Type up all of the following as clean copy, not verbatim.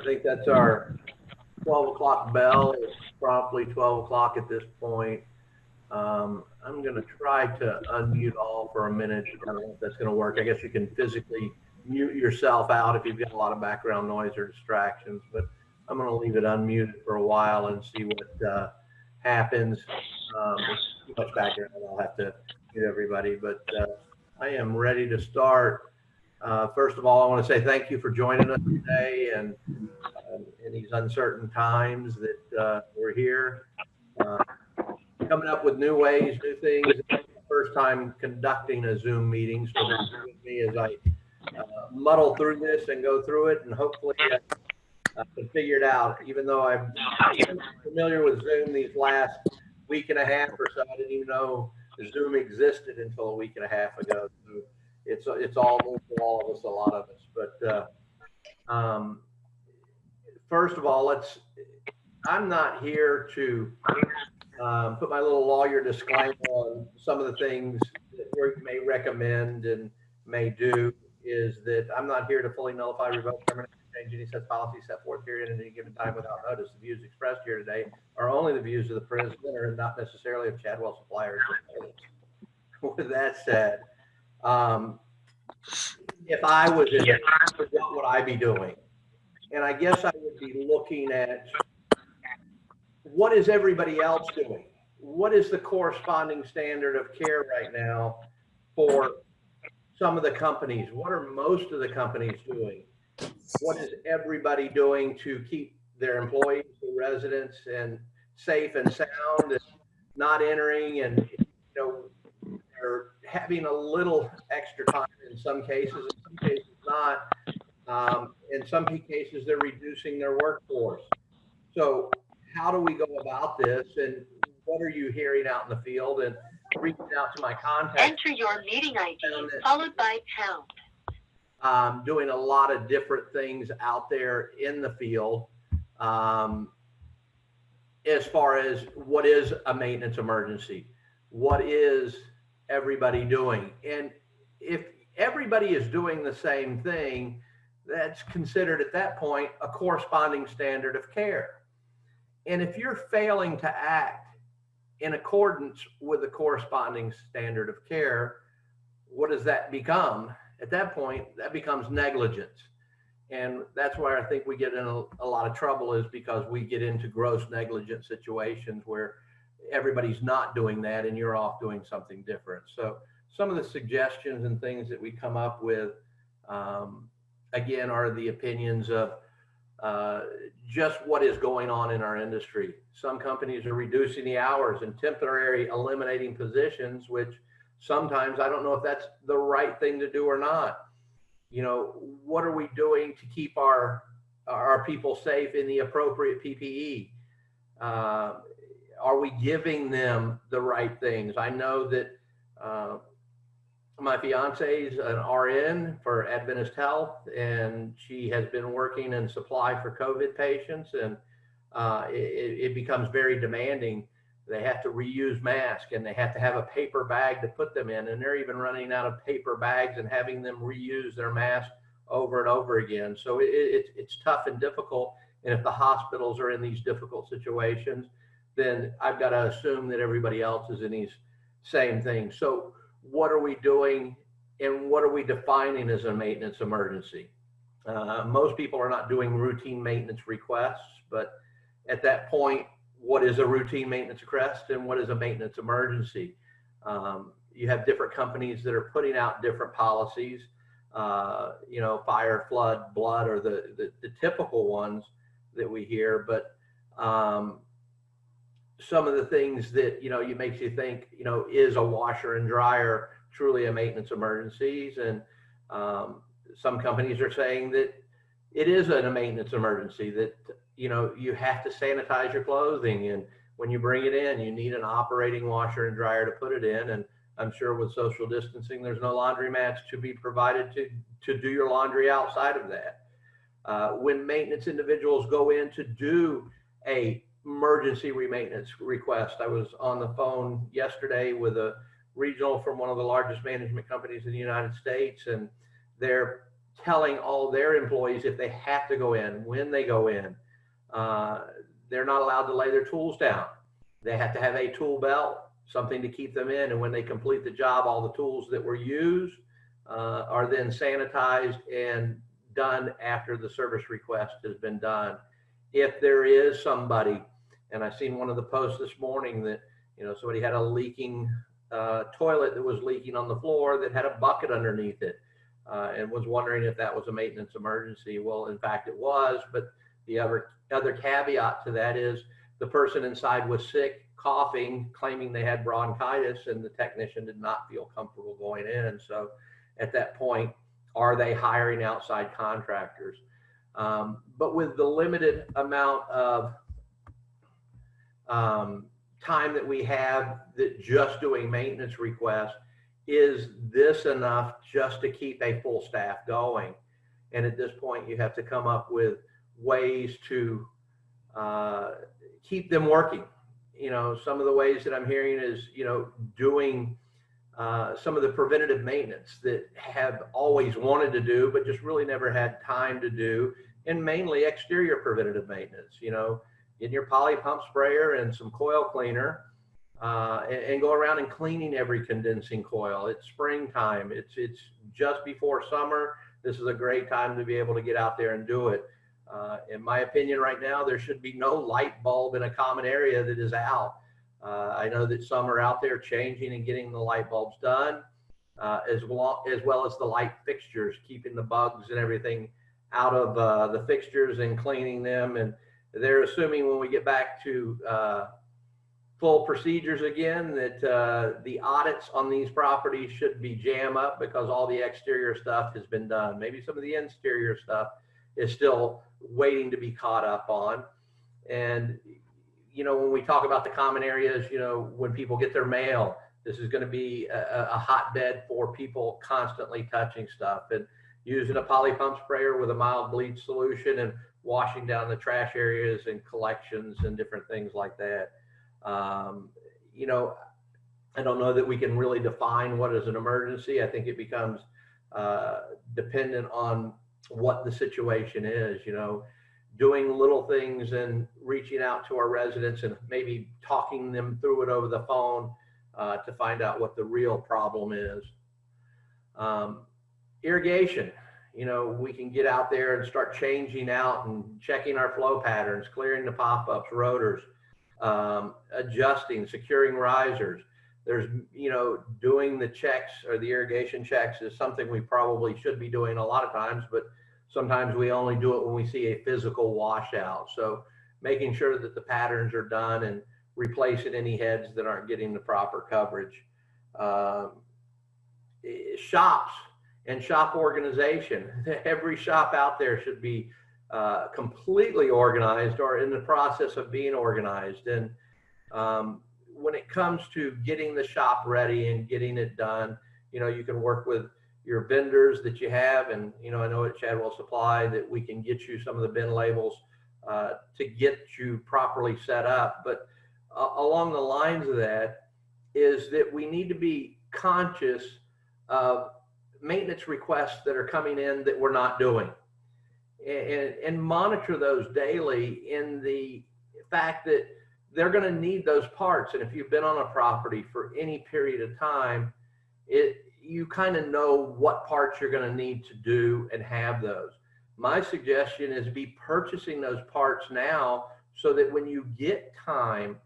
think that's our 12 o'clock bell. It's promptly 12 o'clock at this point. I'm going to try to unmute all for a minute. I don't know if that's going to work. I guess you can physically mute yourself out if you've got a lot of background noise or distractions, but I'm going to leave it unmuted for a while and see what happens. If too much background, I'll have to mute everybody, but I am ready to start. First of all, I want to say thank you for joining us today and in these uncertain times that we're here. Coming up with new ways, new things. It's the first time conducting a Zoom meeting, so bear with me as I muddle through this and go through it, and hopefully I can figure it out. Even though I'm familiar with Zoom these last week and a half or so, I didn't even know Zoom existed until a week and a half ago. So it's all new for all of us, a lot of us. But first of all, I'm not here to put my little lawyer disclaimer on some of the things that we may recommend and may do. Is that I'm not here to fully nullify, revoke, terminate, change any such policy set forth here at any given time without notice. The views expressed here today are only the views of the presenter and not necessarily of Chadwell suppliers. With that said, if I was in it, what would I be doing? And I guess I would be looking at what is everybody else doing? What is the corresponding standard of care right now for some of the companies? What are most of the companies doing? What is everybody doing to keep their employees, the residents, and safe and sound and not entering? And they're having a little extra time in some cases not. In some cases, they're reducing their workforce. So how do we go about this, and what are you hearing out in the field? And reaching out to my contacts. Enter your meeting ID followed by pound. Doing a lot of different things out there in the field as far as what is a maintenance emergency, what is everybody doing, and if everybody is doing the same thing, that's considered at that point a corresponding standard of care. And if you're failing to act in accordance with the corresponding standard of care, what does that become? At that point, that becomes negligence. And that's where I think we get in a lot of trouble, is because we get into gross negligent situations where everybody's not doing that and you're off doing something different. So some of the suggestions and things that we come up with, again, are the opinions of just what is going on in our industry. Some companies are reducing the hours and temporarily eliminating positions, which sometimes I don't know if that's the right thing to do or not. What are we doing to keep our people safe in the appropriate PPE? Are we giving them the right things? I know that my fiance is an RN for Adventist Health, and she has been working in supply for COVID patients, and it becomes very demanding. They have to reuse masks, and they have to have a paper bag to put them in, and they're even running out of paper bags and having them reuse their mask over and over again. So it's tough and difficult, and if the hospitals are in these difficult situations, then I've got to assume that everybody else is in these same things. So what are we doing, and what are we defining as a maintenance emergency? Most people are not doing routine maintenance requests, but at that point, what is a routine maintenance request and what is a maintenance emergency? You have different companies that are putting out different policies. Fire, flood, blood are the typical ones that we hear, but some of the things that, you makes you think, is a washer and dryer truly a maintenance emergencies? And some companies are saying that it isn't a maintenance emergency, that, you have to sanitize your clothing. And when you bring it in, you need an operating washer and dryer to put it in. And I'm sure with social distancing, there's no laundry mats to be provided to do your laundry outside of that. When maintenance individuals go in to do a emergency maintenance request. I was on the phone yesterday with a regional from one of the largest management companies in the United States, and they're telling all their employees if they have to go in, when they go in. They're not allowed to lay their tools down. They have to have a tool belt, something to keep them in. And when they complete the job, all the tools that were used are then sanitized and done after the service request has been done. If there is somebody, and I seen one of the posts this morning that, somebody had a leaking toilet that was leaking on the floor that had a bucket underneath it, and was wondering if that was a maintenance emergency. Well, in fact, it was, but the other caveat to that is the person inside was sick, coughing, claiming they had bronchitis, and the technician did not feel comfortable going in. So at that point, are they hiring outside contractors? But with the limited amount of time that we have, that just doing maintenance requests, is this enough just to keep a full staff going? And at this point, you have to come up with ways to keep them working. Some of the ways that I'm hearing is, doing some of the preventative maintenance that have always wanted to do, but just really never had time to do, and mainly exterior preventative maintenance. Getting your poly pump sprayer and some coil cleaner, and go around and cleaning every condensing coil. It's springtime. It's just before summer. This is a great time to be able to get out there and do it. In my opinion, right now, there should be no light bulb in a common area that is out. I know that some are out there changing and getting the light bulbs done, as well as the light fixtures, keeping the bugs and everything out of the fixtures and cleaning them. And they're assuming when we get back to full procedures again, that the audits on these properties should be jam up, because all the exterior stuff has been done. Maybe some of the interior stuff is still waiting to be caught up on. And when we talk about the common areas, when people get their mail, this is going to be a hotbed for people constantly touching stuff, and using a poly pump sprayer with a mild bleach solution and washing down the trash areas and collections and different things like that. I don't know that we can really define what is an emergency. I think it becomes dependent on what the situation is. Doing little things and reaching out to our residents and maybe talking them through it over the phone to find out what the real problem is. Irrigation, we can get out there and start changing out and checking our flow patterns, clearing the pop-ups, rotors, adjusting, securing risers. There's, doing the checks, or the irrigation checks, is something we probably should be doing a lot of times, but sometimes we only do it when we see a physical washout. So making sure that the patterns are done and replacing any heads that aren't getting the proper coverage. Shops and shop organization. Every shop out there should be completely organized or in the process of being organized. And when it comes to getting the shop ready and getting it done, you can work with your vendors that you have. And, I know at Chadwell Supply that we can get you some of the bin labels to get you properly set up. But along the lines of that is that we need to be conscious of maintenance requests that are coming in that we're not doing, and monitor those daily, in the fact that they're going to need those parts. And if you've been on a property for any period of time, you kind of know what parts you're going to need to do and have those. My suggestion is be purchasing those parts now, so that when you get time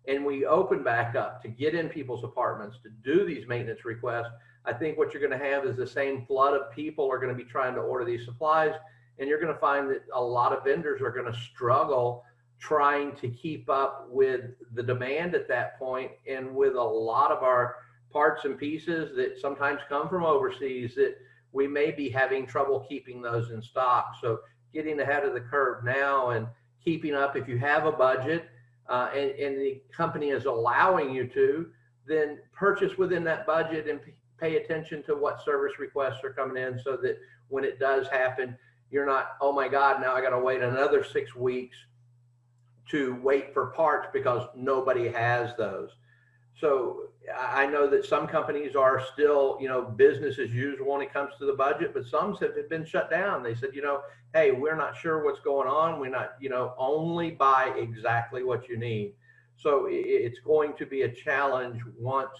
and we open back up to get in people's apartments to do these maintenance requests, I think what you're going to have is the same flood of people are going to be trying to order these supplies. And you're going to find that a lot of vendors are going to struggle trying to keep up with the demand at that point. And with a lot of our parts and pieces that sometimes come from overseas, that we may be having trouble keeping those in stock. So getting ahead of the curve now and keeping up, if you have a budget and the company is allowing you to, then purchase within that budget and pay attention to what service requests are coming in, so that when it does happen, you're not, oh my God, now I got to wait another 6 weeks to wait for parts because nobody has those. So I know that some companies are still, business as usual when it comes to the budget, but some have been shut down. They said, hey, we're not sure what's going on. We're not, only buy exactly what you need. So it's going to be a challenge once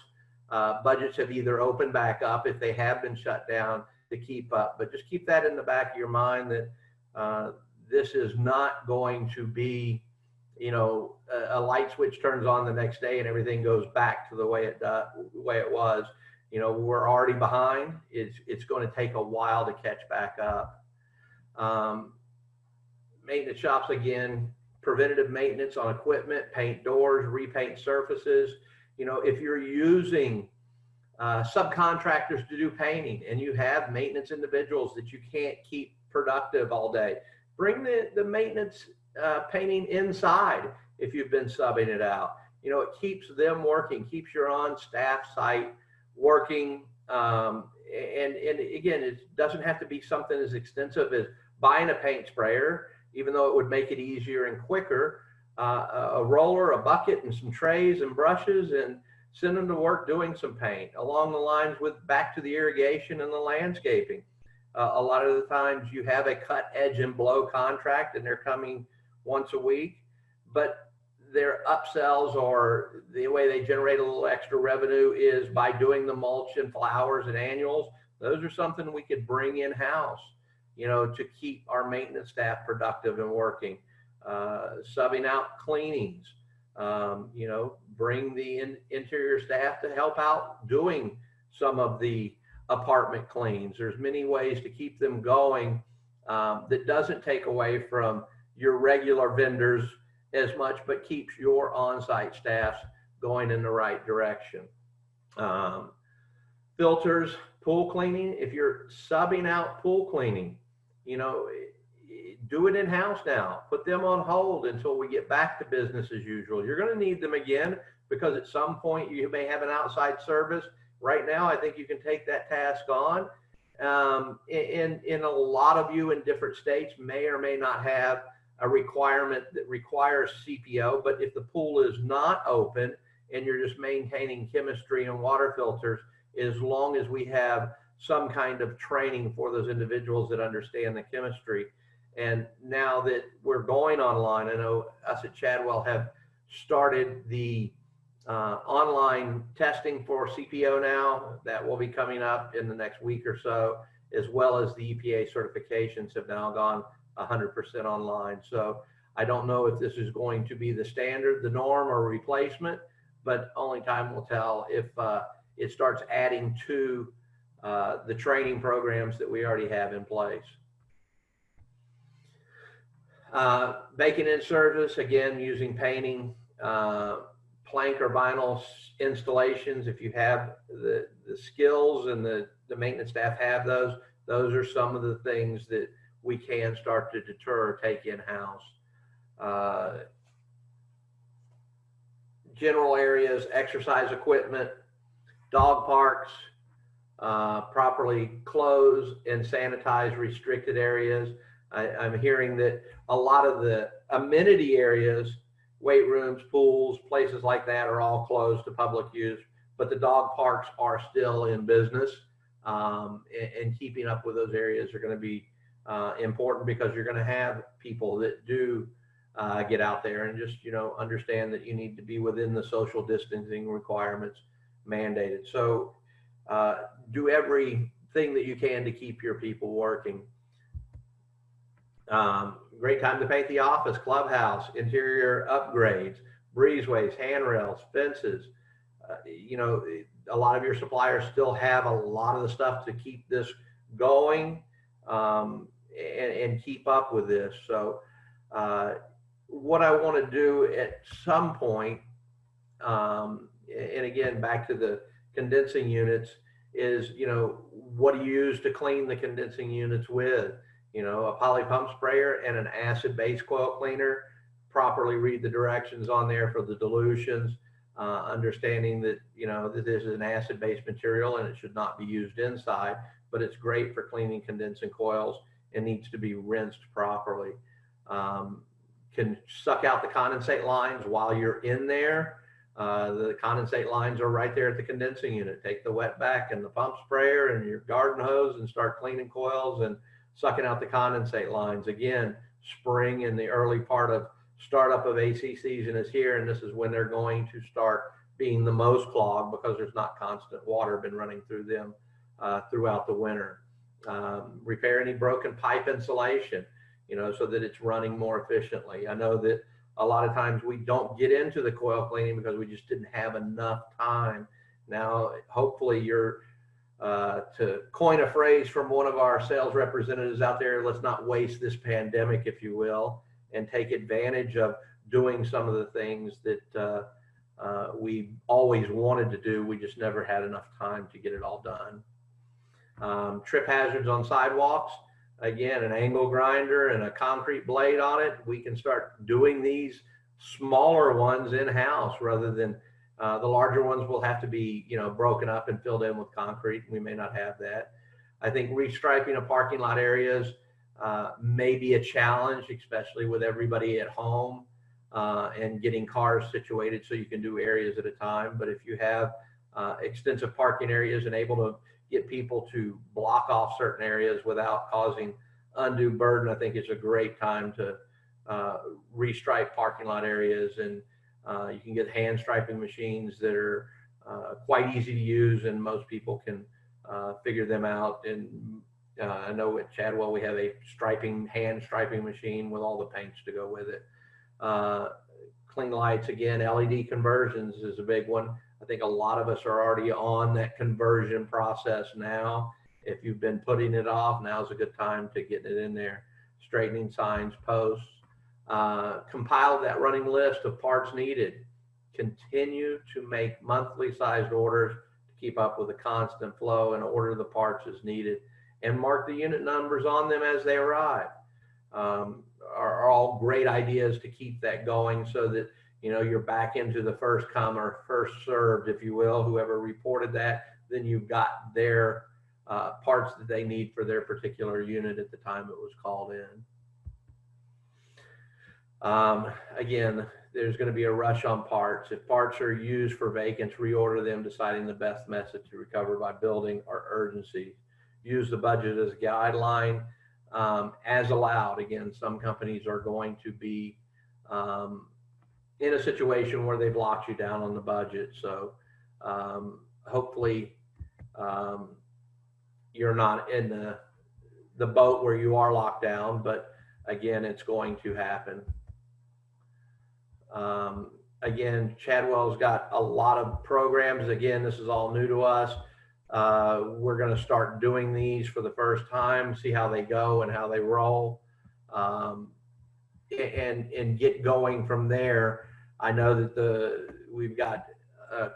budgets have either opened back up, if they have been shut down, to keep up. But just keep that in the back of your mind that this is not going to be, a light switch turns on the next day and everything goes back to the way it was. We're already behind. It's going to take a while to catch back up. Maintenance shops, again, preventative maintenance on equipment, paint doors, repaint surfaces. If you're using subcontractors to do painting and you have maintenance individuals that you can't keep productive all day, bring the maintenance painting inside. If you've been subbing it out, it keeps them working, keeps your on staff site working. And again, it doesn't have to be something as extensive as buying a paint sprayer, even though it would make it easier and quicker. A roller, a bucket, and some trays and brushes, and send them to work doing some paint along the lines with back to the irrigation and the landscaping. A lot of the times you have a cut, edge, and blow contract and they're coming once a week, but their upsells or the way they generate a little extra revenue is by doing the mulch and flowers and annuals. Those are something we could bring in-house, to keep our maintenance staff productive and working. Subbing out cleanings, bring the interior staff to help out doing some of the apartment cleans. There's many ways to keep them going that doesn't take away from your regular vendors as much, but keeps your on-site staffs going in the right direction. Filters, pool cleaning. If you're subbing out pool cleaning, do it in-house now. Put them on hold until we get back to business as usual. You're going to need them again because at some point you may have an outside service. Right now, I think you can take that task on. In a lot of you in different states may or may not have a requirement that requires CPO, but if the pool is not open and you're just maintaining chemistry and water filters, as long as we have some kind of training for those individuals that understand the chemistry. And now that we're going online, I know us at Chadwell have started the online testing for CPO now. That will be coming up in the next week or so, as well as the EPA certifications have now gone 100% online. So I don't know if this is going to be the standard, the norm, or replacement, but only time will tell if it starts adding to the training programs that we already have in place. Vacant in service, again, using painting, plank or vinyl installations. If you have the skills and the maintenance staff have those are some of the things that we can start to deter or take in-house. General areas, exercise equipment, dog parks, properly close and sanitize restricted areas. I'm hearing that a lot of the amenity areas, weight rooms, pools, places like that are all closed to public use, but the dog parks are still in business. And keeping up with those areas are going to be important because you're going to have people that do get out there and just, understand that you need to be within the social distancing requirements mandated. So do everything that you can to keep your people working. Great time to paint the office, clubhouse, interior upgrades, breezeways, handrails, fences. A lot of your suppliers still have a lot of the stuff to keep this going and keep up with this. So what I want to do at some point, and again, back to the condensing units, is, what do you use to clean the condensing units with? A poly pump sprayer and an acid base coil cleaner. Properly read the directions on there for the dilutions, understanding that, that this is an acid-based material and it should not be used inside, but it's great for cleaning condensing coils and needs to be rinsed properly. Can suck out the condensate lines while you're in there. The condensate lines are right there at the condensing unit. Take the wet back and the pump sprayer and your garden hose and start cleaning coils and sucking out the condensate lines. Again, spring and the early part of startup of AC season is here, and this is when they're going to start being the most clogged because there's not constant water been running through them throughout the winter. Repair any broken pipe insulation, so that it's running more efficiently. I know that a lot of times we don't get into the coil cleaning because we just didn't have enough time. Now, hopefully you're, to coin a phrase from one of our sales representatives out there, let's not waste this pandemic, if you will, and take advantage of doing some of the things that we always wanted to do. We just never had enough time to get it all done. Trip hazards on sidewalks. Again, an angle grinder and a concrete blade on it. We can start doing these smaller ones in-house rather than the larger ones will have to be, broken up and filled in with concrete. We may not have that. I think restriping of parking lot areas may be a challenge, especially with everybody at home and getting cars situated so you can do areas at a time. But if you have extensive parking areas and able to get people to block off certain areas without causing undue burden, I think it's a great time to restripe parking lot areas. And you can get hand striping machines that are quite easy to use, and most people can figure them out. And I know at Chadwell we have a hand striping machine with all the paints to go with it. Clean lights, again, LED conversions is a big one. I think a lot of us are already on that conversion process now. If you've been putting it off, now's a good time to get it in there. Straightening signs, posts. Compile that running list of parts needed. Continue to make monthly sized orders to keep up with the constant flow and order the parts as needed. And mark the unit numbers on them as they arrive. Are all great ideas to keep that going so that you're back into the first come or first served, if you will. Whoever reported that, then you've got their parts that they need for their particular unit at the time it was called in. Again, there's going to be a rush on parts. If parts are used for vacants, reorder them, deciding the best method to recover by building or urgency. Use the budget as a guideline as allowed. Again, some companies are going to be in a situation where they've locked you down on the budget. So hopefully you're not in the boat where you are locked down, but again, it's going to happen. Again, Chadwell's got a lot of programs. Again, this is all new to us. We're going to start doing these for the first time, see how they go and how they roll, and get going from there. I know that we've got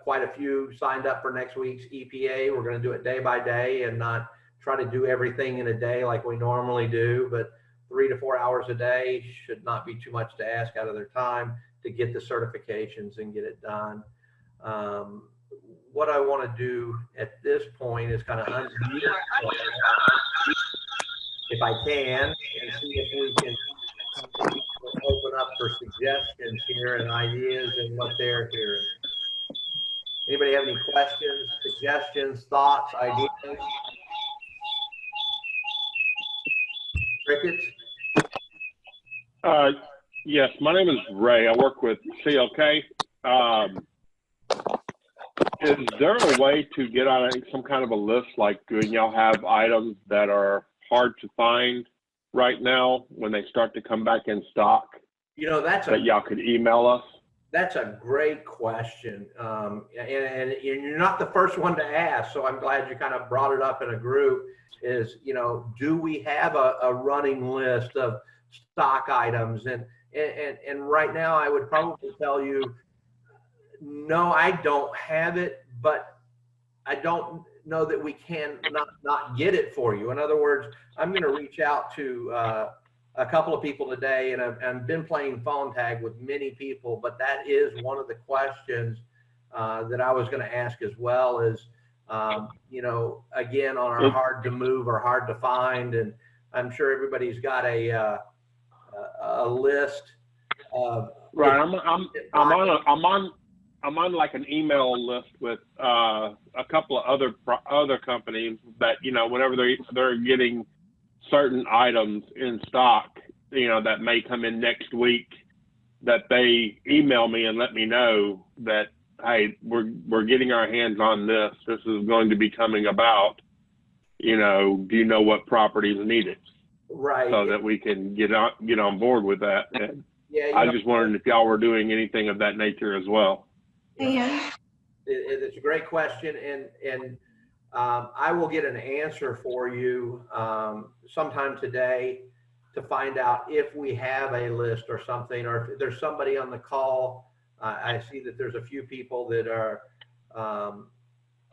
quite a few signed up for next week's EPA. We're going to do it day by day and not try to do everything in a day like we normally do, but 3 to 4 hours a day should not be too much to ask out of their time to get the certifications and get it done. What I want to do at this point is kind of unmute if I can, and see if we can open up for suggestions here and ideas and what they're hearing. Anybody have any questions, suggestions, thoughts, ideas? Crickets? Yes, my name is Ray. I work with CLK. Is there a way to get on some kind of a list, like when y'all have items that are hard to find right now when they start to come back in stock? That y'all could email us? That's a great question. And you're not the first one to ask, so I'm glad you kind of brought it up in a group. Is, do we have a running list of stock items? And right now I would probably tell you, no, I don't have it, but I don't know that we can not get it for you. In other words, I'm going to reach out to a couple of people today, and I've been playing phone tag with many people, but that is one of the questions that I was going to ask as well is, again, on our hard to move or hard to find, and I'm sure everybody's got a list of. Right, I'm on I'm on like an email list with a couple of other companies that, you know, whenever they're getting certain items in stock, you know, that may come in next week, that they email me and let me know that, hey, we're getting our hands on this. This is going to be coming about. You know, do you know what properties need it? Right. So that we can get on board with that. And yeah, I just wondered if y'all were doing anything of that nature as well. And it's a great question, and I will get an answer for you sometime today to find out if we have a list or something, or if there's somebody on the call. I see that there's a few people that are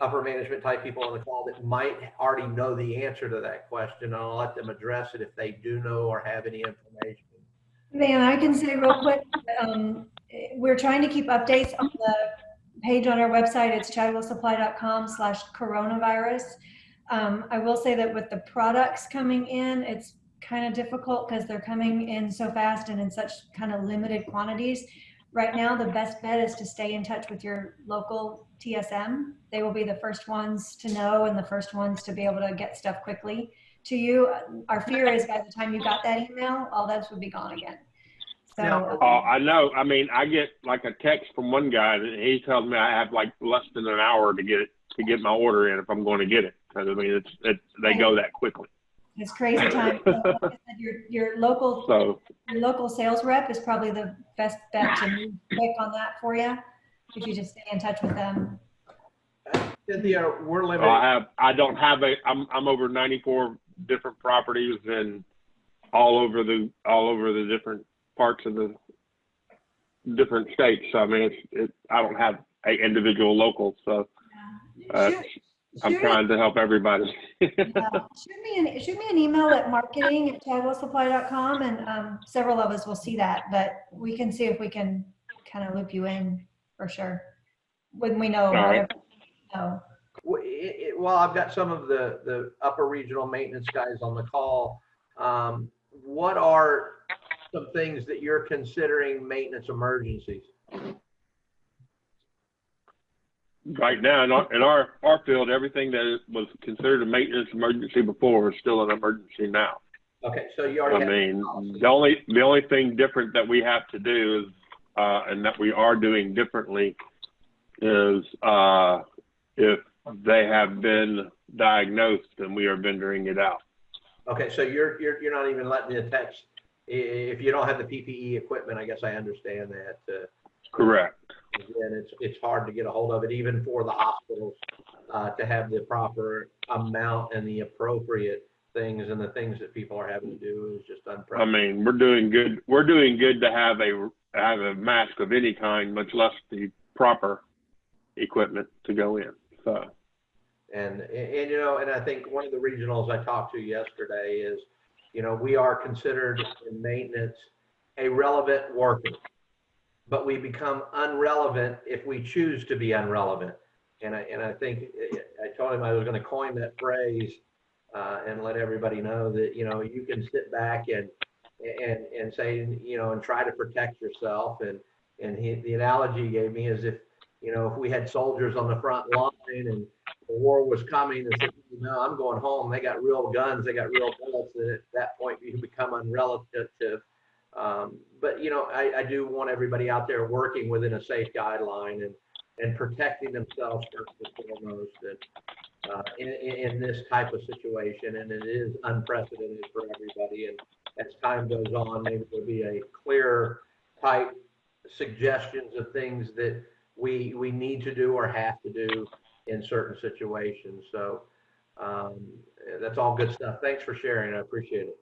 upper management type people on the call that might already know the answer to that question. I'll let them address it if they do know or have any information. Van, I can say real quick, we're trying to keep updates on the page on our website. It's chadwellsupply.com/coronavirus. I will say that with the products coming in, it's kind of difficult because they're coming in so fast and in such kind of limited quantities. Right now, the best bet is to stay in touch with your local TSM. They will be the first ones to know and the first ones to be able to get stuff quickly to you. Our fear is by the time you got that email, all those would be gone again. So I know. I mean, I get like a text from one guy and he tells me I have like less than an hour to get my order in if I'm going to get it. Because I mean, they go that quickly. It's crazy time. So, like I said, your local sales rep is probably the best bet to move quick on that for you if you just stay in touch with them. Cynthia, we're limited. I'm over 94 different properties and all over the different parts of the different states. So I mean, I don't have an individual local, so I'm trying to help everybody. Shoot me an email at marketing@chadwellsupply.com, and several of us will see that, but we can see if we can kind of loop you in for sure when we know. All right. No. Well, I've got some of the upper regional maintenance guys on the call. What are some things that you're considering maintenance emergencies? Right now, in our field, everything that was considered a maintenance emergency before is still an emergency now. Okay, so you already. I mean, the only thing different that we have to do is, and that we are doing differently, is if they have been diagnosed, then we are vendoring it out. Okay, so you're not even letting the text if you don't have the PPE equipment. I guess I understand that. Correct. And it's hard to get a hold of it, even for the hospitals, to have the proper amount and the appropriate things, and the things that people are having to do is just unprecedented. I mean, we're doing good. We're doing good to have a mask of any kind, much less the proper equipment to go in. So. And you know, and I think one of the regionals I talked to yesterday is, you know, we are considered in maintenance a relevant worker, but we become unrelevant if we choose to be unrelevant. And I think I told him I was going to coin that phrase and let everybody know that, you know, you can sit back and say, you know, and try to protect yourself. And the analogy he gave me is if we had soldiers on the front line and the war was coming and said, no, I'm going home. They got real guns. They got real bullets. And at that point, you become unrelative. But, you know, I do want everybody out there working within a safe guideline and protecting themselves first and foremost in this type of situation. And it is unprecedented for everybody. And as time goes on, maybe there'll be a clearer type suggestions of things that we need to do or have to do in certain situations. So that's all good stuff. Thanks for sharing. I appreciate it.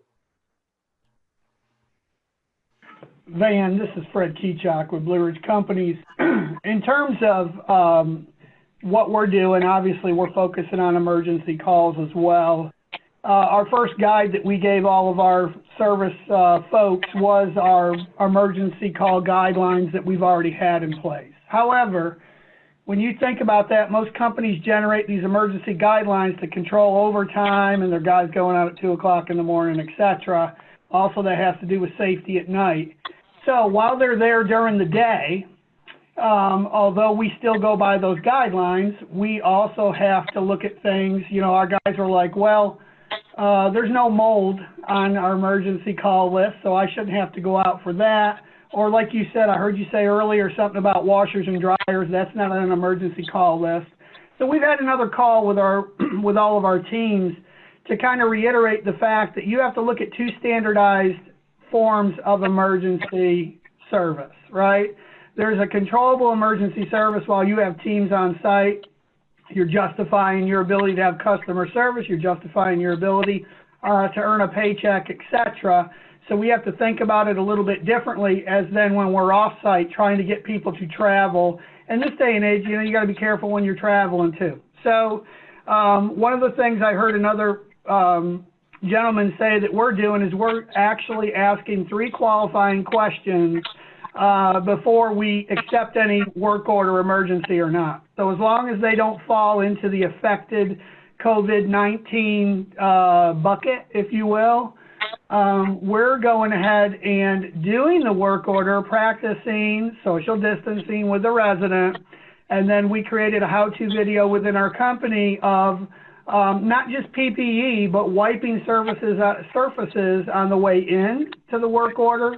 Van, this is Fred Keychak with Blue Ridge Companies. In terms of what we're doing, obviously we're focusing on emergency calls as well. Our first guide that we gave all of our service folks was our emergency call guidelines that we've already had in place. However, when you think about that, most companies generate these emergency guidelines to control overtime and their guys going out at 2 o'clock in the morning, etc. Also, that has to do with safety at night. So while they're there during the day, although we still go by those guidelines, we also have to look at things. You know, our guys are like, well, there's no mold on our emergency call list, so I shouldn't have to go out for that. Or like you said, I heard you say earlier something about washers and dryers. That's not on an emergency call list. So we've had another call with with all of our teams to kind of reiterate the fact that you have to look at two standardized forms of emergency service, right? There's a controllable emergency service while you have teams on site. You're justifying your ability to have customer service. You're justifying your ability to earn a paycheck, etc. So we have to think about it a little bit differently as then when we're off-site trying to get people to travel. In this day and age, you know, you got to be careful when you're traveling too. So one of the things I heard another gentleman say that we're doing is we're actually asking 3 qualifying questions before we accept any work order emergency or not. So as long as they don't fall into the affected COVID-19 bucket, if you will, we're going ahead and doing the work order, practicing social distancing with the resident, and then we created a how-to video within our company of not just PPE, but wiping surfaces on the way in to the work order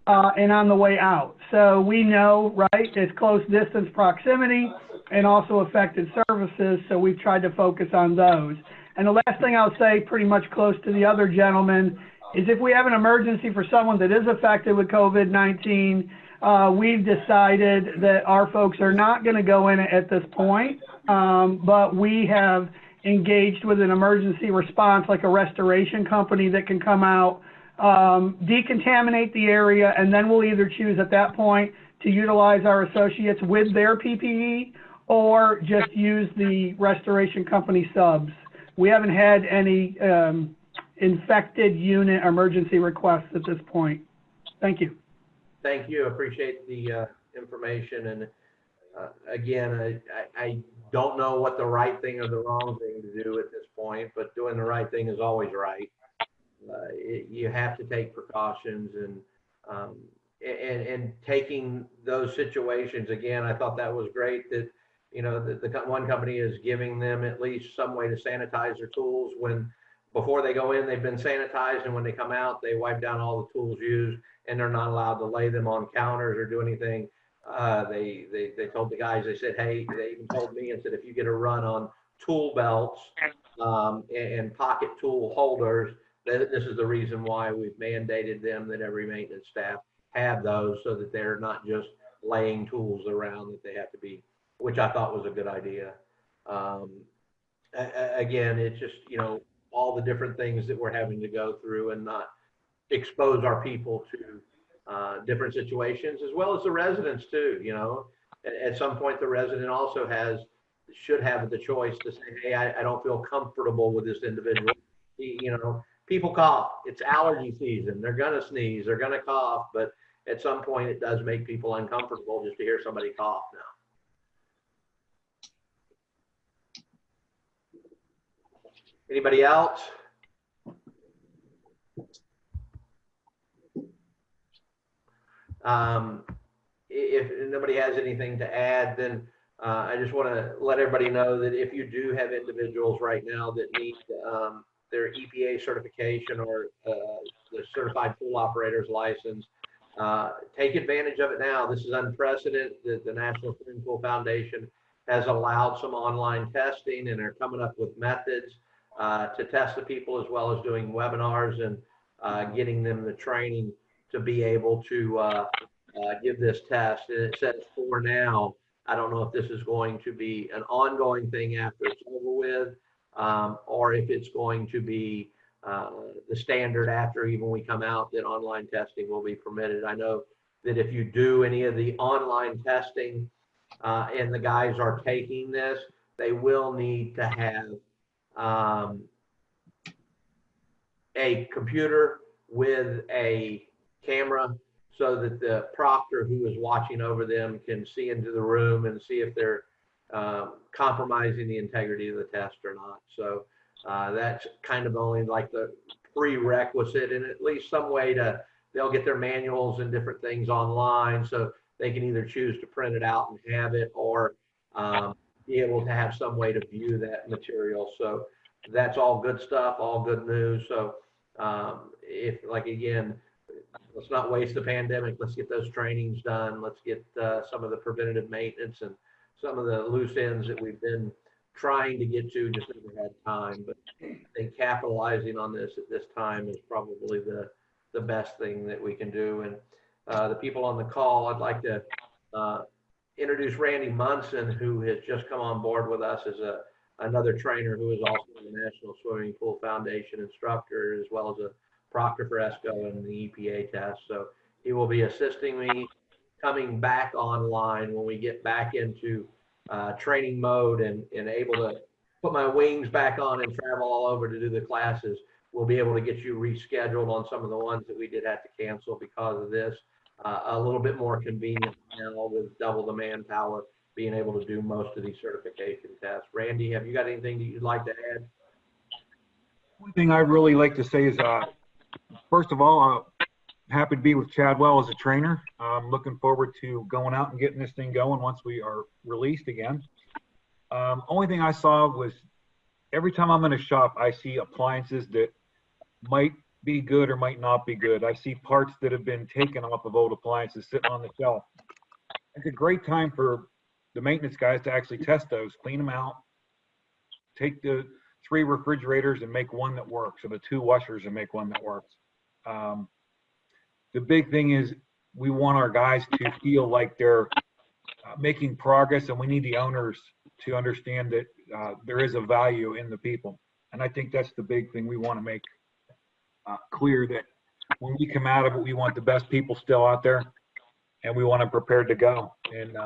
and on the way out. So we know, right, it's close distance proximity and also affected surfaces, so we've tried to focus on those. And the last thing I'll say, pretty much close to the other gentleman, is if we have an emergency for someone that is affected with COVID-19, we've decided that our folks are not going to go in at this point, but we have engaged with an emergency response like a restoration company that can come out, decontaminate the area, and then we'll either choose at that point to utilize our associates with their PPE or just use the restoration company subs. We haven't had any infected unit emergency requests at this point. Thank you. Thank you. Appreciate the information. And again, I don't know what the right thing or the wrong thing to do at this point, but doing the right thing is always right. You have to take precautions and taking those situations. Again, I thought that was great that, you know, the one company is giving them at least some way to sanitize their tools. When before they go in, they've been sanitized, and when they come out, they wipe down all the tools used, and they're not allowed to lay them on counters or do anything. They told the guys, they said, hey, they even told me and said, if you get a run on tool belts and pocket tool holders, this is the reason why we've mandated them that every maintenance staff have those, so that they're not just laying tools around, that they have to be, which I thought was a good idea. Again, it's just, you know, all the different things that we're having to go through and not expose our people to different situations, as well as the residents too. You know, at some point the resident also should have the choice to say, hey, I don't feel comfortable with this individual. You know, people cough, it's allergy season, they're gonna sneeze, they're gonna cough, but at some point it does make people uncomfortable just to hear somebody cough now. Anybody else? If nobody has anything to add, then I just want to let everybody know that if you do have individuals right now that need their EPA certification or the certified pool operator's license, take advantage of it now. This is unprecedented. The National Swimming Pool Foundation has allowed some online testing, and they're coming up with methods to test the people, as well as doing webinars and getting them the training to be able to give this test. And it says for now, I don't know if this is going to be an ongoing thing after it's over with, or if it's going to be the standard after even we come out, that online testing will be permitted. I know that if you do any of the online testing and the guys are taking this, they will need to have a computer with a camera, so that the proctor who is watching over them can see into the room and see if they're compromising the integrity of the test or not. So that's kind of only like the prerequisite, and at least some way they'll get their manuals and different things online. So they can either choose to print it out and have it, or be able to have some way to view that material. So that's all good stuff, all good news. So if, like, again, let's not waste the pandemic. Let's get those trainings done. Let's get some of the preventative maintenance and some of the loose ends that we've been trying to get to, just never had time. But I think capitalizing on this at this time is probably the best thing that we can do. And the people on the call, I'd like to introduce Randy Munson, who has just come on board with us as another trainer who is also a National Swimming Pool Foundation instructor, as well as a proctor for ESCO and the EPA test. So he will be assisting me coming back online when we get back into training mode and able to put my wings back on and travel all over to do the classes. We'll be able to get you rescheduled on some of the ones that we did have to cancel because of this. A little bit more convenient now with double the manpower, being able to do most of these certification tests. Randy, have you got anything that you'd like to add? One thing I'd really like to say is, first of all, happy to be with Chadwell as a trainer. I'm looking forward to going out and getting this thing going once we are released again. Only thing I saw was every time I'm in a shop, I see appliances that might be good or might not be good. I see parts that have been taken off of old appliances sitting on the shelf. It's a great time for the maintenance guys to actually test those, clean them out, take the 3 refrigerators and make one that works, or the 2 washers and make one that works. The big thing is we want our guys to feel like they're making progress, and we need the owners to understand that there is a value in the people. And I think that's the big thing we want to make clear, that when we come out of it, we want the best people still out there, and we want them prepared to go. And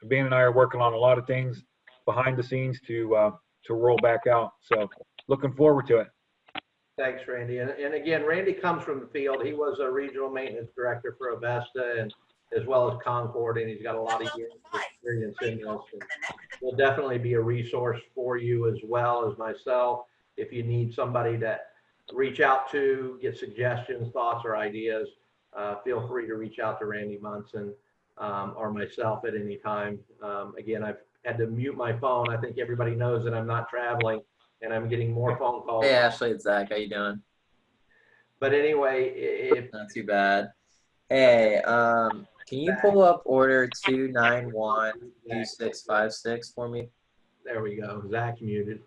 Van and I are working on a lot of things behind the scenes to roll back out. So looking forward to it. Thanks, Randy. And again, Randy comes from the field. He was a regional maintenance director for Avesta and as well as Concord, and he's got a lot of years of experience in this. And will definitely be a resource for you as well as myself. If you need somebody to reach out to, get suggestions, thoughts, or ideas, feel free to reach out to Randy Munson or myself at any time. Again, I've had to mute my phone. I think everybody knows that I'm not traveling, and I'm getting more phone calls. Hey Ashley, it's Zach. How you doing? But anyway, Not too bad. Hey, can you pull up order 2912656 for me? There we go. Zach's muted.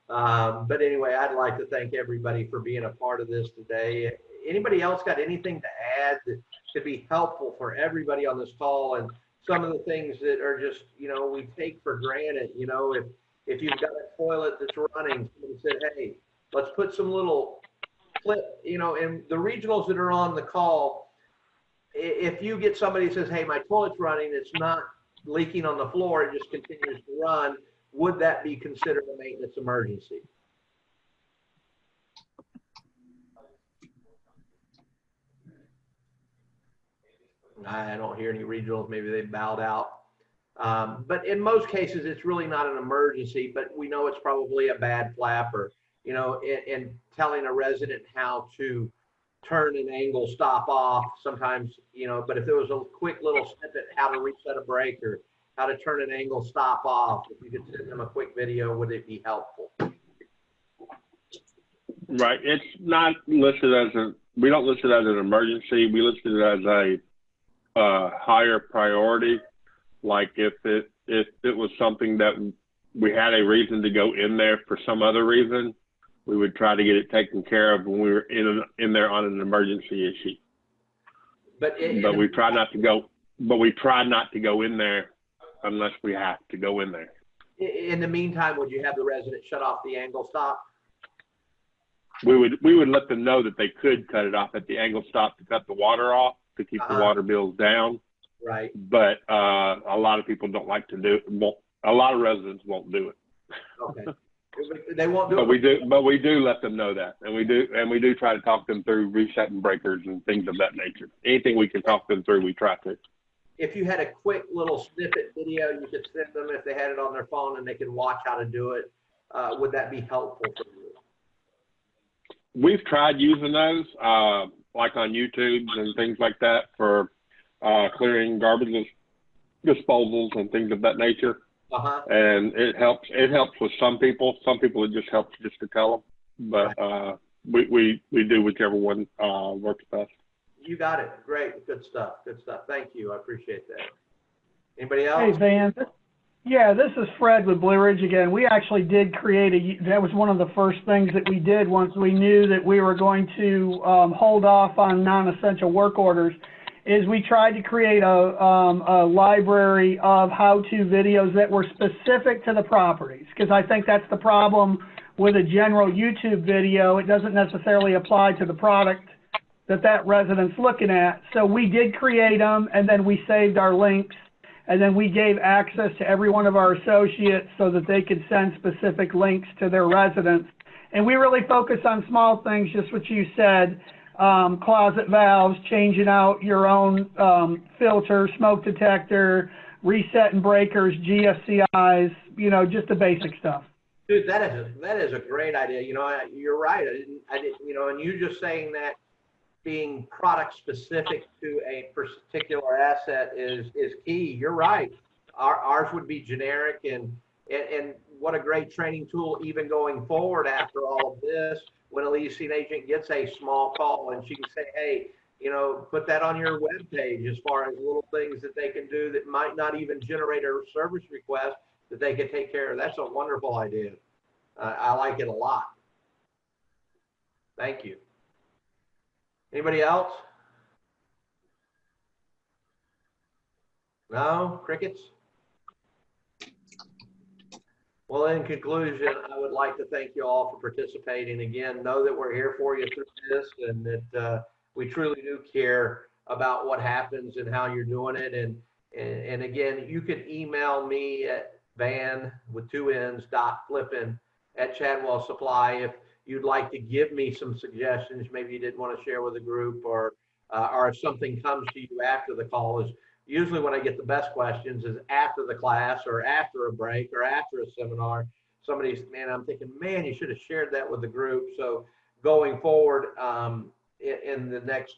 But anyway, I'd like to thank everybody for being a part of this today. Anybody else got anything to add that could be helpful for everybody on this call, and some of the things that are just, we take for granted? If you've got a toilet that's running, somebody said, hey, let's put some little clip, and the regionals that are on the call, if you get somebody that says, hey, my toilet's running, it's not leaking on the floor, it just continues to run, would that be considered a maintenance emergency? I don't hear any regionals. Maybe they bowed out. But in most cases, it's really not an emergency, but we know it's probably a bad flapper, and telling a resident how to turn an angle stop off sometimes, but if there was a quick little snippet, how to reset a breaker, how to turn an angle stop off, if you could send them a quick video, would it be helpful? Right. It's not listed as we don't list it as an emergency. We list it as a higher priority. Like if it was something that we had a reason to go in there for some other reason, we would try to get it taken care of when we were in there on an emergency issue. But we try not to go. But we try not to go in there unless we have to go in there. In the meantime, would you have the resident shut off the angle stop? We would let them know that they could cut it off at the angle stop to cut the water off, to keep the water bills down. Right. But a lot of people don't like to do it. A lot of residents won't do it. Okay. They won't do it. But we do let them know that, and we do try to talk them through resetting breakers and things of that nature. Anything we can talk them through, we try to. If you had a quick little snippet video, you could send them if they had it on their phone and they could watch how to do it. Would that be helpful for you? We've tried using those, like on YouTube and things like that, for clearing garbage disposals and things of that nature. Uh-huh. And it helps with some people. Some people it just helps just to tell them. But we do whichever one works best. You got it. Great. Good stuff. Good stuff. Thank you. I appreciate that. Anybody else? Hey, Van. Yeah, this is Fred with Blue Ridge again. We actually did create that was one of the first things that we did once we knew that we were going to hold off on non-essential work orders, is we tried to create a library of how-to videos that were specific to the properties, because I think that's the problem with a general YouTube video. It doesn't necessarily apply to the product that resident's looking at. So we did create them, and then we saved our links. And then we gave access to every one of our associates so that they could send specific links to their residents. And we really focus on small things, just what you said, closet valves, changing out your own filter, smoke detector, resetting breakers, GFCIs, just the basic stuff. Dude, that is a great idea. You're right. I didn't, and you just saying that being product specific to a particular asset is key. You're right. Ours would be generic, and what a great training tool even going forward after all of this, when a leasing agent gets a small call and she can say, hey, put that on your web page as far as little things that they can do that might not even generate a service request that they could take care of. That's a wonderful idea. I like it a lot. Thank you. Anybody else? No? Crickets? Well, in conclusion, I would like to thank you all for participating. Again, know that we're here for you through this, and that we truly do care about what happens and how you're doing it. And again, you can email me at van with 2 N's .flippin at Chadwell Supply if you'd like to give me some suggestions, maybe you didn't want to share with a group, or if something comes to you after the call. Is usually when I get the best questions is after the class or after a break or after a seminar. Somebody's, I'm thinking, man, you should have shared that with the group. So going forward, in the next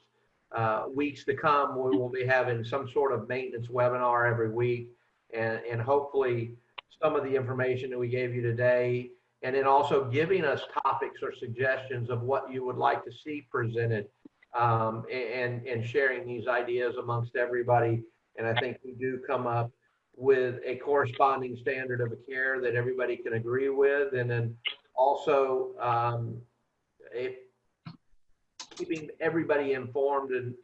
weeks to come, we will be having some sort of maintenance webinar every week, and hopefully some of the information that we gave you today, and then also giving us topics or suggestions of what you would like to see presented, and sharing these ideas amongst everybody. And I think we do come up with a corresponding standard of care that everybody can agree with. And then also keeping everybody informed and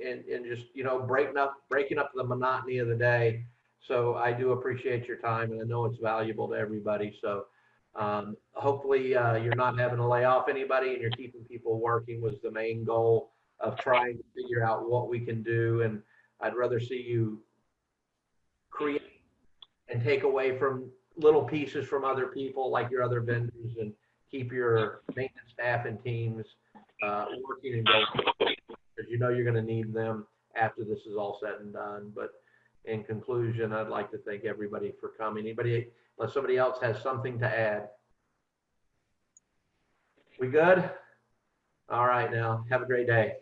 just, breaking up the monotony of the day. So I do appreciate your time, and I know it's valuable to everybody. So hopefully you're not having to lay off anybody, and you're keeping people working was the main goal of trying to figure out what we can do. And I'd rather see you create and take away from little pieces from other people like your other vendors, and keep your maintenance staff and teams working and going, because you're going to need them after this is all said and done. But in conclusion, I'd like to thank everybody for coming. Anybody, unless somebody else has something to add? We good? All right, now have a great day.